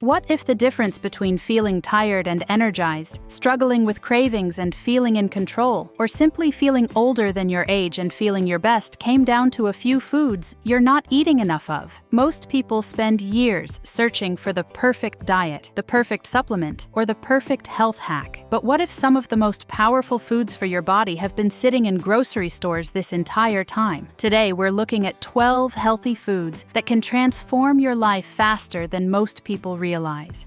What if the difference between feeling tired and energized, struggling with cravings and feeling in control, or simply feeling older than your age and feeling your best came down to a few foods you're not eating enough of? Most people spend years searching for the perfect diet, the perfect supplement, or the perfect health hack. But what if some of the most powerful foods for your body have been sitting in grocery stores this entire time? Today, we're looking at 12 healthy foods that can transform your life faster than most people realize.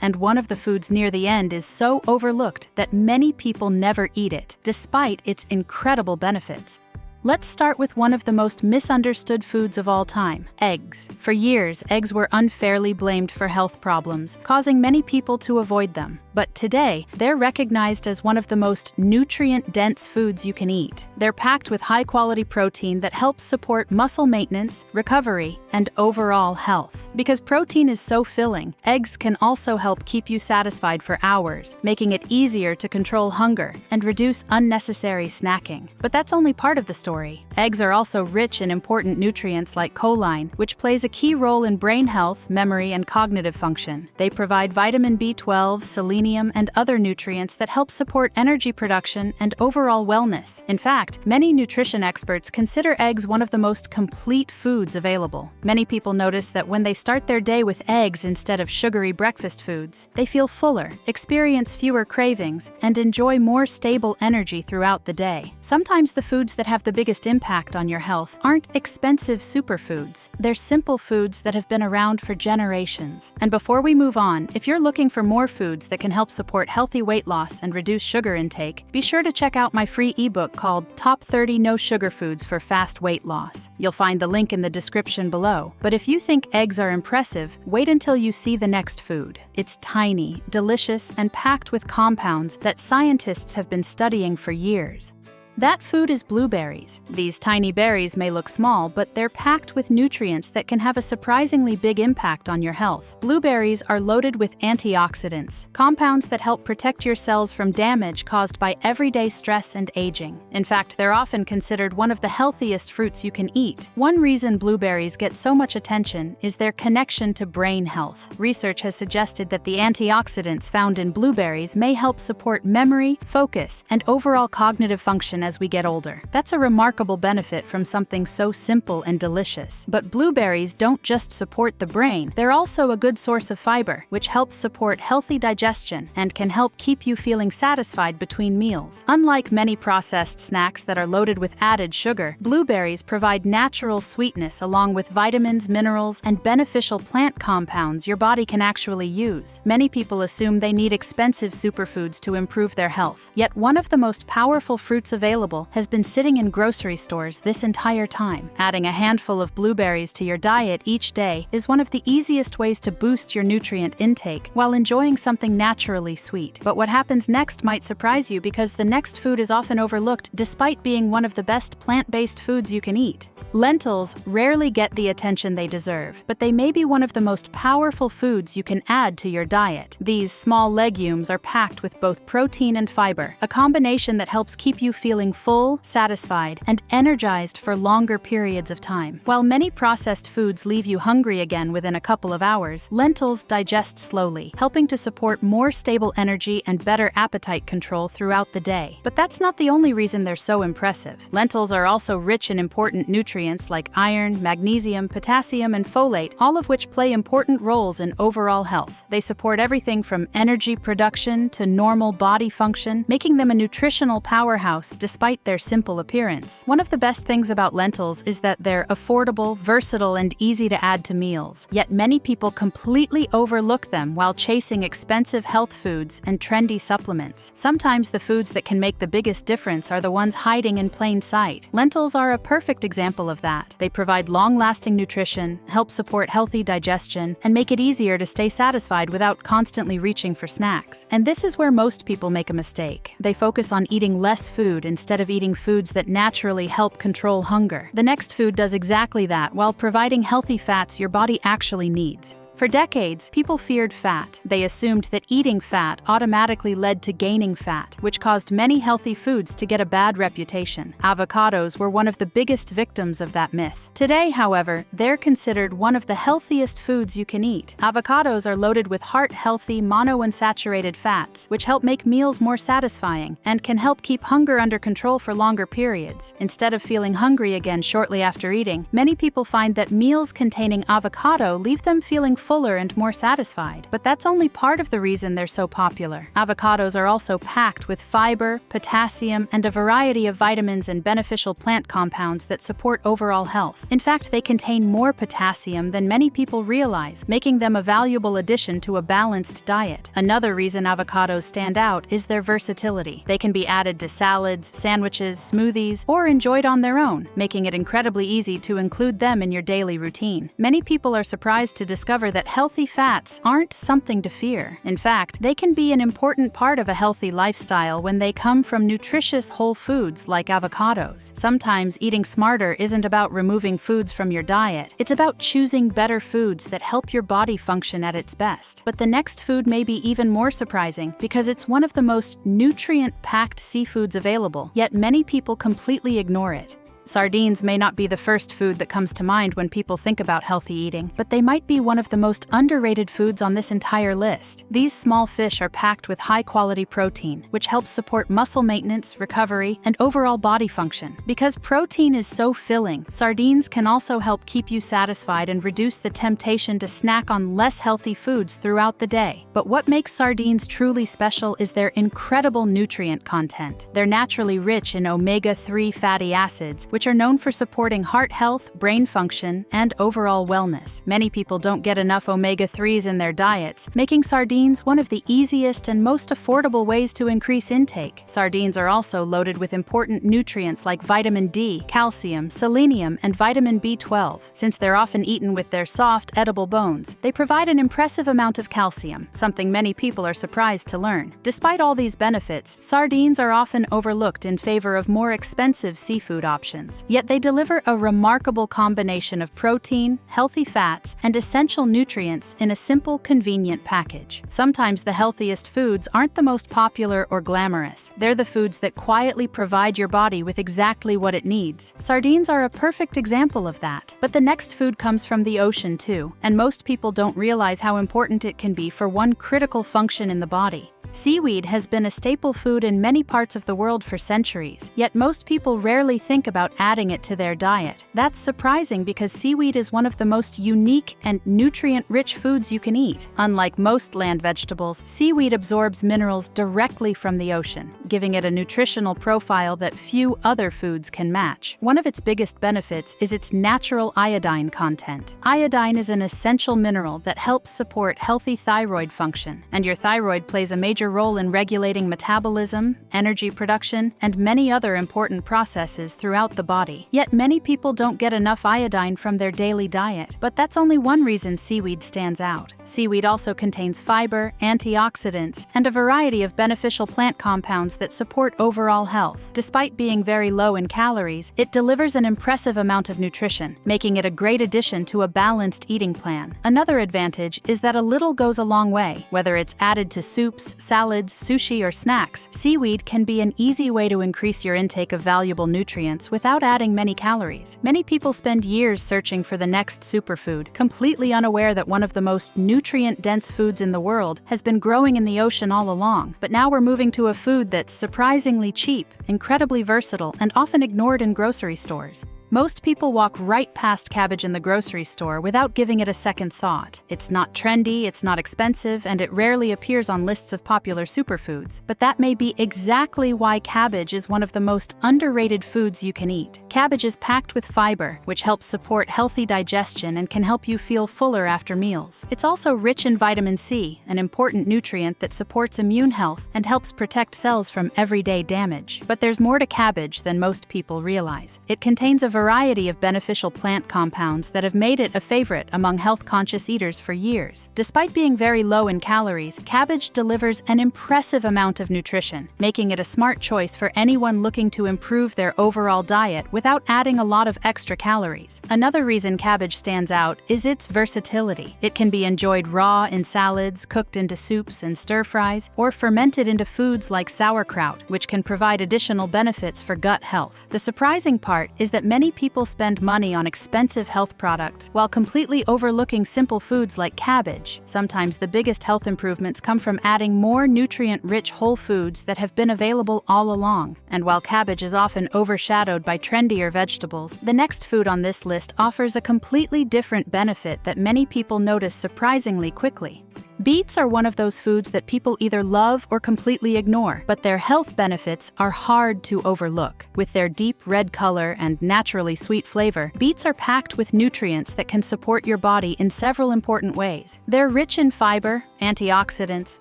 And one of the foods near the end is so overlooked that many people never eat it, despite its incredible benefits. Let's start with one of the most misunderstood foods of all time, eggs. For years, eggs were unfairly blamed for health problems, causing many people to avoid them. But today, they're recognized as one of the most nutrient-dense foods you can eat. They're packed with high-quality protein that helps support muscle maintenance, recovery, and overall health. Because protein is so filling, eggs can also help keep you satisfied for hours, making it easier to control hunger and reduce unnecessary snacking. But that's only part of the story. Eggs are also rich in important nutrients like choline, which plays a key role in brain health, memory, and cognitive function. They provide vitamin B12, selenium, and other nutrients that help support energy production and overall wellness. In fact, many nutrition experts consider eggs one of the most complete foods available. Many people notice that when they start their day with eggs instead of sugary breakfast foods, they feel fuller, experience fewer cravings, and enjoy more stable energy throughout the day. Sometimes the foods that have the biggest impact on your health aren't expensive superfoods. They're simple foods that have been around for generations. And before we move on, if you're looking for more foods that can help support healthy weight loss and reduce sugar intake, be sure to check out my free ebook called Top 30 No Sugar Foods for Fast Weight Loss. You'll find the link in the description below. But if you think eggs are impressive, wait until you see the next food. It's tiny, delicious, and packed with compounds that scientists have been studying for years. That food is blueberries. These tiny berries may look small, but they're packed with nutrients that can have a surprisingly big impact on your health. Blueberries are loaded with antioxidants, compounds that help protect your cells from damage caused by everyday stress and aging. In fact, they're often considered one of the healthiest fruits you can eat. One reason blueberries get so much attention is their connection to brain health. Research has suggested that the antioxidants found in blueberries may help support memory, focus, and overall cognitive function as we get older. That's a remarkable benefit from something so simple and delicious. But blueberries don't just support the brain, they're also a good source of fiber, which helps support healthy digestion and can help keep you feeling satisfied between meals. Unlike many processed snacks that are loaded with added sugar, blueberries provide natural sweetness along with vitamins, minerals, and beneficial plant compounds your body can actually use. Many people assume they need expensive superfoods to improve their health. Yet one of the most powerful fruits available has been sitting in grocery stores this entire time. Adding a handful of blueberries to your diet each day is one of the easiest ways to boost your nutrient intake while enjoying something naturally sweet. But what happens next might surprise you because the next food is often overlooked despite being one of the best plant-based foods you can eat. Lentils rarely get the attention they deserve, but they may be one of the most powerful foods you can add to your diet. These small legumes are packed with both protein and fiber, a combination that helps keep you feeling full, satisfied, and energized for longer periods of time. While many processed foods leave you hungry again within a couple of hours, lentils digest slowly, helping to support more stable energy and better appetite control throughout the day. But that's not the only reason they're so impressive. Lentils are also rich in important nutrients like iron, magnesium, potassium, and folate, all of which play important roles in overall health. They support everything from energy production to normal body function, making them a nutritional powerhouse despite their simple appearance. One of the best things about lentils is that they're affordable, versatile, and easy to add to meals. Yet many people completely overlook them while chasing expensive health foods and trendy supplements. Sometimes the foods that can make the biggest difference are the ones hiding in plain sight. Lentils are a perfect example of that. They provide long-lasting nutrition, help support healthy digestion, and make it easier to stay satisfied without constantly reaching for snacks. And this is where most people make a mistake. They focus on eating less food instead of eating foods that naturally help control hunger. The next food does exactly that while providing healthy fats your body actually needs. For decades, people feared fat. They assumed that eating fat automatically led to gaining fat, which caused many healthy foods to get a bad reputation. Avocados were one of the biggest victims of that myth. Today, however, they're considered one of the healthiest foods you can eat. Avocados are loaded with heart-healthy monounsaturated fats, which help make meals more satisfying and can help keep hunger under control for longer periods. Instead of feeling hungry again shortly after eating, many people find that meals containing avocado leave them feeling fuller and more satisfied. But that's only part of the reason they're so popular. Avocados are also packed with fiber, potassium, and a variety of vitamins and beneficial plant compounds that support overall health. In fact, they contain more potassium than many people realize, making them a valuable addition to a balanced diet. Another reason avocados stand out is their versatility. They can be added to salads, sandwiches, smoothies, or enjoyed on their own, making it incredibly easy to include them in your daily routine. Many people are surprised to discover that healthy fats aren't something to fear. In fact, they can be an important part of a healthy lifestyle when they come from nutritious whole foods like avocados. Sometimes eating smarter isn't about removing foods from your diet. It's about choosing better foods that help your body function at its best. But the next food may be even more surprising because it's one of the most nutrient-packed seafoods available, yet many people completely ignore it. Sardines may not be the first food that comes to mind when people think about healthy eating, but they might be one of the most underrated foods on this entire list. These small fish are packed with high-quality protein, which helps support muscle maintenance, recovery, and overall body function. Because protein is so filling, sardines can also help keep you satisfied and reduce the temptation to snack on less healthy foods throughout the day. But what makes sardines truly special is their incredible nutrient content. They're naturally rich in omega-3 fatty acids, which are known for supporting heart health, brain function, and overall wellness. Many people don't get enough omega-3s in their diets, making sardines one of the easiest and most affordable ways to increase intake. Sardines are also loaded with important nutrients like vitamin D, calcium, selenium, and vitamin B12. Since they're often eaten with their soft, edible bones, they provide an impressive amount of calcium, something many people are surprised to learn. Despite all these benefits, sardines are often overlooked in favor of more expensive seafood options. Yet they deliver a remarkable combination of protein, healthy fats, and essential nutrients in a simple, convenient package. Sometimes the healthiest foods aren't the most popular or glamorous. They're the foods that quietly provide your body with exactly what it needs. Sardines are a perfect example of that. But the next food comes from the ocean too, and most people don't realize how important it can be for one critical function in the body. Seaweed has been a staple food in many parts of the world for centuries, yet most people rarely think about adding it to their diet. That's surprising because seaweed is one of the most unique and nutrient-rich foods you can eat. Unlike most land vegetables, seaweed absorbs minerals directly from the ocean, giving it a nutritional profile that few other foods can match. One of its biggest benefits is its natural iodine content. Iodine is an essential mineral that helps support healthy thyroid function, and your thyroid plays a major role in regulating metabolism, energy production, and many other important processes throughout the body. Yet many people don't get enough iodine from their daily diet, but that's only one reason seaweed stands out. Seaweed also contains fiber, antioxidants, and a variety of beneficial plant compounds that support overall health. Despite being very low in calories, it delivers an impressive amount of nutrition, making it a great addition to a balanced eating plan. Another advantage is that a little goes a long way. Whether it's added to soups, salads, sushi, or snacks, seaweed can be an easy way to increase your intake of valuable nutrients without adding many calories. Many people spend years searching for the next superfood, completely unaware that one of the most nutrient-dense foods in the world has been growing in the ocean all along. But now we're moving to a food that's surprisingly cheap, incredibly versatile, and often ignored in grocery stores. Most people walk right past cabbage in the grocery store without giving it a second thought. It's not trendy, it's not expensive, and it rarely appears on lists of popular superfoods. But that may be exactly why cabbage is one of the most underrated foods you can eat. Cabbage is packed with fiber, which helps support healthy digestion and can help you feel fuller after meals. It's also rich in vitamin C, an important nutrient that supports immune health and helps protect cells from everyday damage. But there's more to cabbage than most people realize. It contains a variety of beneficial plant compounds that have made it a favorite among health-conscious eaters for years. Despite being very low in calories, cabbage delivers an impressive amount of nutrition, making it a smart choice for anyone looking to improve their overall diet without adding a lot of extra calories. Another reason cabbage stands out is its versatility. It can be enjoyed raw in salads, cooked into soups and stir-fries, or fermented into foods like sauerkraut, which can provide additional benefits for gut health. The surprising part is that many people spend money on expensive health products while completely overlooking simple foods like cabbage. Sometimes the biggest health improvements come from adding more nutrient-rich whole foods that have been available all along. And while cabbage is often overshadowed by trendier vegetables, the next food on this list offers a completely different benefit that many people notice surprisingly quickly. Beets are one of those foods that people either love or completely ignore, but their health benefits are hard to overlook. With their deep red color and naturally sweet flavor, beets are packed with nutrients that can support your body in several important ways. They're rich in fiber, antioxidants,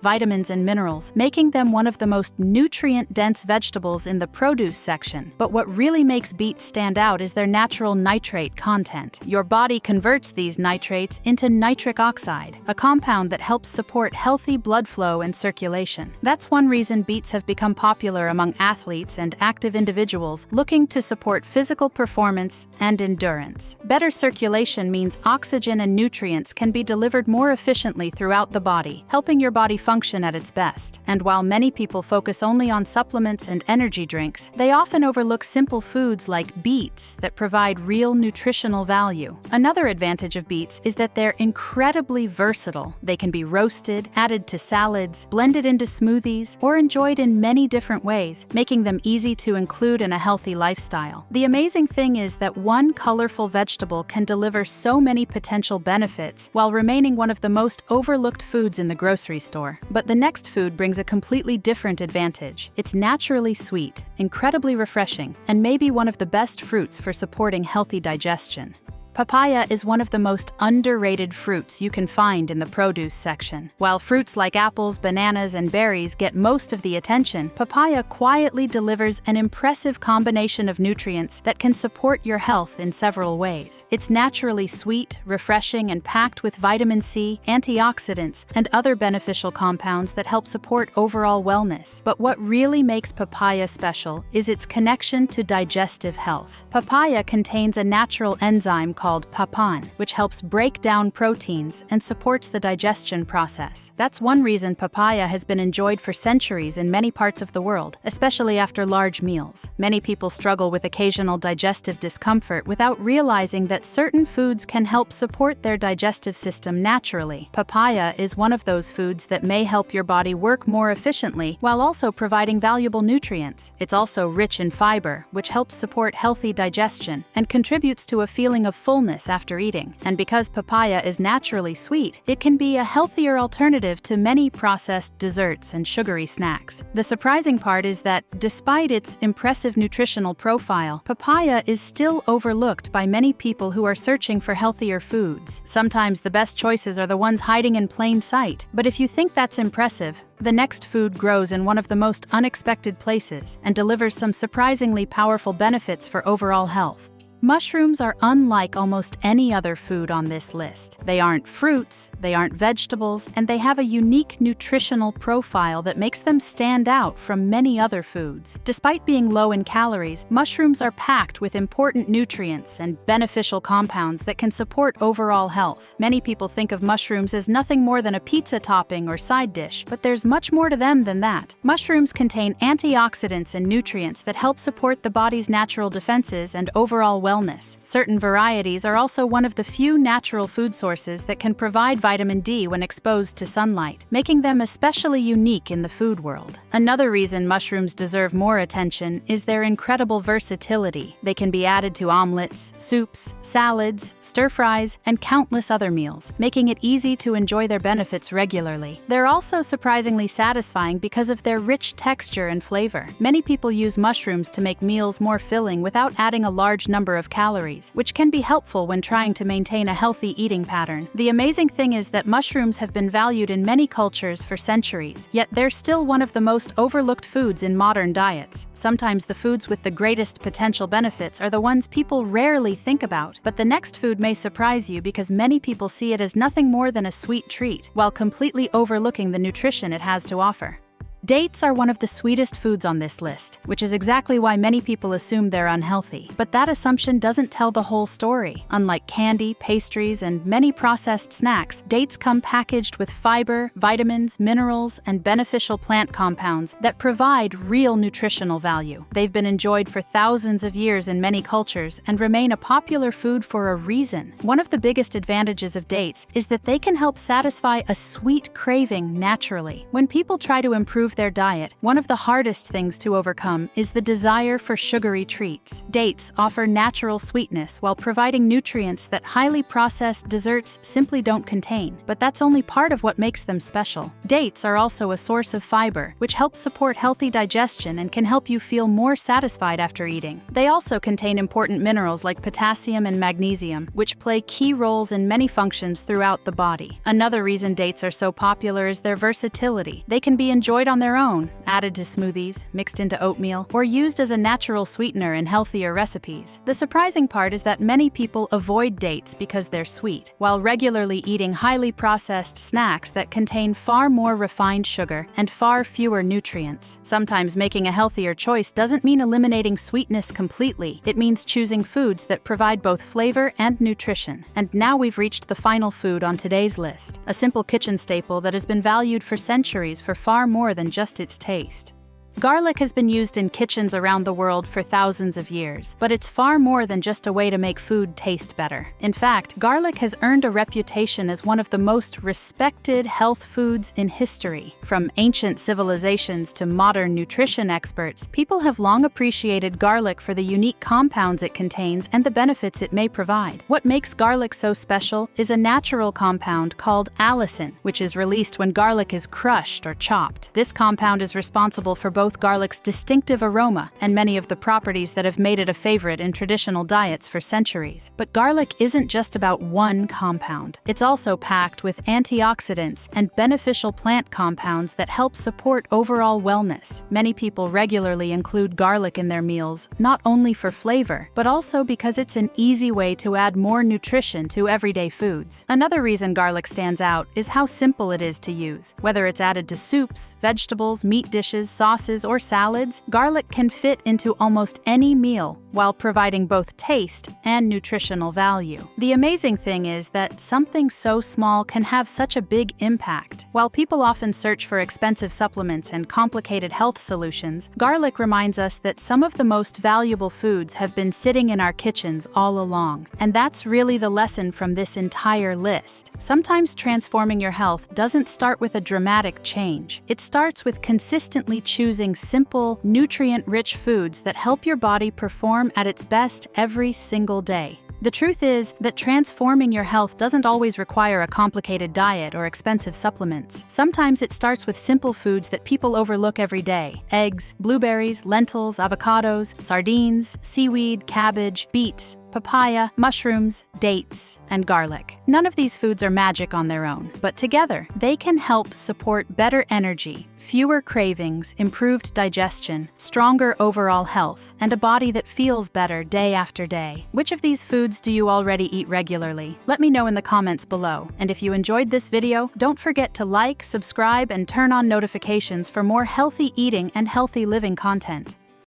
vitamins, and minerals, making them one of the most nutrient-dense vegetables in the produce section. But what really makes beets stand out is their natural nitrate content. Your body converts these nitrates into nitric oxide, a compound that helps support healthy blood flow and circulation. That's one reason beets have become popular among athletes and active individuals looking to support physical performance and endurance. Better circulation means oxygen and nutrients can be delivered more efficiently throughout the body, helping your body function at its best. And while many people focus only on supplements and energy drinks, they often overlook simple foods like beets that provide real nutritional value. Another advantage of beets is that they're incredibly versatile. They can be roasted, added to salads, blended into smoothies, or enjoyed in many different ways, making them easy to include in a healthy lifestyle. The amazing thing is that one colorful vegetable can deliver so many potential benefits while remaining one of the most overlooked foods in the grocery store. But the next food brings a completely different advantage. It's naturally sweet, incredibly refreshing, and maybe one of the best fruits for supporting healthy digestion. Papaya is one of the most underrated fruits you can find in the produce section. While fruits like apples, bananas, and berries get most of the attention, papaya quietly delivers an impressive combination of nutrients that can support your health in several ways. It's naturally sweet, refreshing, and packed with vitamin C, antioxidants, and other beneficial compounds that help support overall wellness. But what really makes papaya special is its connection to digestive health. Papaya contains a natural enzyme called papain, which helps break down proteins and supports the digestion process. That's one reason papaya has been enjoyed for centuries in many parts of the world, especially after large meals. Many people struggle with occasional digestive discomfort without realizing that certain foods can help support their digestive system naturally. Papaya is one of those foods that may help your body work more efficiently while also providing valuable nutrients. It's also rich in fiber, which helps support healthy digestion and contributes to a feeling of fullness after eating. And because papaya is naturally sweet, it can be a healthier alternative to many processed desserts and sugary snacks. The surprising part is that, despite its impressive nutritional profile, papaya is still overlooked by many people who are searching for healthier foods. Sometimes the best choices are the ones hiding in plain sight. But if you think that's impressive, the next food grows in one of the most unexpected places and delivers some surprisingly powerful benefits for overall health. Mushrooms are unlike almost any other food on this list. They aren't fruits, they aren't vegetables, and they have a unique nutritional profile that makes them stand out from many other foods. Despite being low in calories, mushrooms are packed with important nutrients and beneficial compounds that can support overall health. Many people think of mushrooms as nothing more than a pizza topping or side dish, but there's much more to them than that. Mushrooms contain antioxidants and nutrients that help support the body's natural defenses and overall wellness. Certain varieties are also one of the few natural food sources that can provide vitamin D when exposed to sunlight, making them especially unique in the food world. Another reason mushrooms deserve more attention is their incredible versatility. They can be added to omelets, soups, salads, stir-fries, and countless other meals, making it easy to enjoy their benefits regularly. They're also surprisingly satisfying because of their rich texture and flavor. Many people use mushrooms to make meals more filling without adding a large number of of calories, which can be helpful when trying to maintain a healthy eating pattern. The amazing thing is that mushrooms have been valued in many cultures for centuries, yet they're still one of the most overlooked foods in modern diets. Sometimes the foods with the greatest potential benefits are the ones people rarely think about, but the next food may surprise you because many people see it as nothing more than a sweet treat, while completely overlooking the nutrition it has to offer. Dates are one of the sweetest foods on this list, which is exactly why many people assume they're unhealthy. But that assumption doesn't tell the whole story. Unlike candy, pastries, and many processed snacks, dates come packaged with fiber, vitamins, minerals, and beneficial plant compounds that provide real nutritional value. They've been enjoyed for thousands of years in many cultures and remain a popular food for a reason. One of the biggest advantages of dates is that they can help satisfy a sweet craving naturally. When people try to improve their diet, one of the hardest things to overcome is the desire for sugary treats. Dates offer natural sweetness while providing nutrients that highly processed desserts simply don't contain, but that's only part of what makes them special. Dates are also a source of fiber, which helps support healthy digestion and can help you feel more satisfied after eating. They also contain important minerals like potassium and magnesium, which play key roles in many functions throughout the body. Another reason dates are so popular is their versatility. They can be enjoyed on their own, added to smoothies, mixed into oatmeal, or used as a natural sweetener in healthier recipes. The surprising part is that many people avoid dates because they're sweet, while regularly eating highly processed snacks that contain far more refined sugar and far fewer nutrients. Sometimes making a healthier choice doesn't mean eliminating sweetness completely. It means choosing foods that provide both flavor and nutrition. And now we've reached the final food on today's list, a simple kitchen staple that has been valued for centuries for far more than just its taste. Garlic has been used in kitchens around the world for thousands of years, but it's far more than just a way to make food taste better. In fact, garlic has earned a reputation as one of the most respected health foods in history. From ancient civilizations to modern nutrition experts, people have long appreciated garlic for the unique compounds it contains and the benefits it may provide. What makes garlic so special is a natural compound called allicin, which is released when garlic is crushed or chopped. This compound is responsible for both garlic's distinctive aroma and many of the properties that have made it a favorite in traditional diets for centuries. But garlic isn't just about one compound. It's also packed with antioxidants and beneficial plant compounds that help support overall wellness. Many people regularly include garlic in their meals, not only for flavor, but also because it's an easy way to add more nutrition to everyday foods. Another reason garlic stands out is how simple it is to use. Whether it's added to soups, vegetables, meat dishes, sauces, or salads, garlic can fit into almost any meal while providing both taste and nutritional value. The amazing thing is that something so small can have such a big impact. While people often search for expensive supplements and complicated health solutions, garlic reminds us that some of the most valuable foods have been sitting in our kitchens all along. And that's really the lesson from this entire list. Sometimes transforming your health doesn't start with a dramatic change. It starts with consistently choosing simple, nutrient-rich foods that help your body perform at its best every single day. The truth is that transforming your health doesn't always require a complicated diet or expensive supplements. Sometimes it starts with simple foods that people overlook every day: eggs, blueberries, lentils, avocados, sardines, seaweed, cabbage, beets, papaya, mushrooms, dates, and garlic. None of these foods are magic on their own, but together they can help support better energy, fewer cravings, improved digestion, stronger overall health, and a body that feels better day after day. Which of these foods do you already eat regularly? Let me know in the comments below. And if you enjoyed this video, don't forget to like, subscribe, and turn on notifications for more healthy eating and healthy living content.